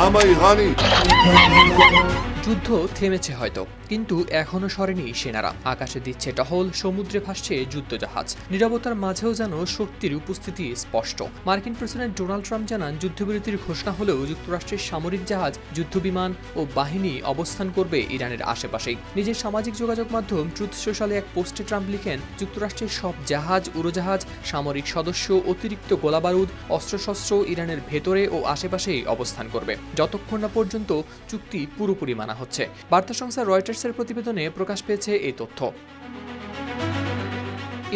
उसामा इरानी। যুদ্ধ থেমেছে হয়তো, কিন্তু এখনো সরেনি সেনারা। আকাশে দিচ্ছে টহল, সমুদ্রে ভাসছে যুদ্ধজাহাজ। নীরবতার মাঝেও যেন শক্তির উপস্থিতি স্পষ্ট। মার্কিন প্রেসিডেন্ট ডোনাল্ড ট্রাম্প জানান, যুদ্ধবিরতির ঘোষণা হলেও যুক্তরাষ্ট্রের সামরিক জাহাজ, যুদ্ধবিমান ও বাহিনী অবস্থান করবে ইরানের আশেপাশেই। নিজের সামাজিক যোগাযোগ মাধ্যম ট্রুথ সোশ্যালে এক পোস্টে ট্রাম্প লিখেন, যুক্তরাষ্ট্রের সব জাহাজ, উড়োজাহাজ, সামরিক সদস্য, অতিরিক্ত গোলাবারুদ, অস্ত্রশস্ত্র ইরানের ভেতরে ও আশেপাশেই অবস্থান করবে, যতক্ষণ না পর্যন্ত চুক্তি পুরোপুরি মানা হচ্ছে। বার্তা সংস্থা রয়টার্সের প্রতিবেদনে প্রকাশ পেয়েছে এই তথ্য।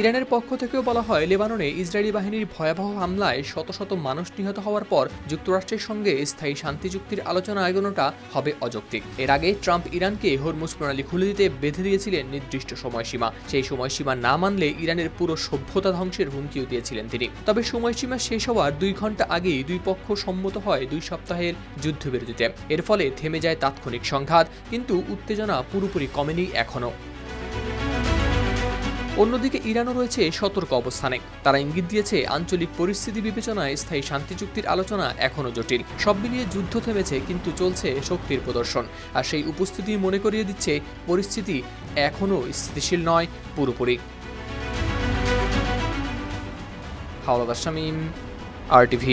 ইরানের পক্ষ থেকেও বলা হয়, লেবাননে ইসরায়েলি বাহিনীর ভয়াবহ হামলায় শত শত মানুষ নিহত হওয়ার পর যুক্তরাষ্ট্রের সঙ্গে স্থায়ী শান্তি চুক্তির আলোচনা এগোনোটা হবে অযৌক্তিক। এর আগে ট্রাম্প ইরানকে হরমুজ প্রণালী খুলে দিতে বেঁধে দিয়েছিলেন নির্দিষ্ট সময়সীমা। সেই সময়সীমা না মানলে ইরানের পুরো সভ্যতা ধ্বংসের হুমকিও দিয়েছিলেন তিনি। তবে সময়সীমা শেষ হওয়ার 2 ঘন্টা আগেই দুই পক্ষ সম্মত হয় 2 সপ্তাহের যুদ্ধবিরতিতে। এর ফলে থেমে যায় তাৎক্ষণিক সংঘাত, কিন্তু উত্তেজনা পুরোপুরি কমেনি এখনও। অন্যদিকে ইরানও রয়েছে সতর্ক অবস্থানে। তারা ইঙ্গিত দিয়েছে, আঞ্চলিক পরিস্থিতি বিবেচনায় স্থায়ী শান্তি চুক্তির আলোচনা এখনও জটিল। সব মিলিয়ে যুদ্ধ থেমেছে, কিন্তু চলছে শক্তির প্রদর্শন। আর সেই উপস্থিতি মনে করিয়ে দিচ্ছে, পরিস্থিতি এখনও স্থিতিশীল নয় পুরোপুরি। হাওলাদার শামীম, RTV।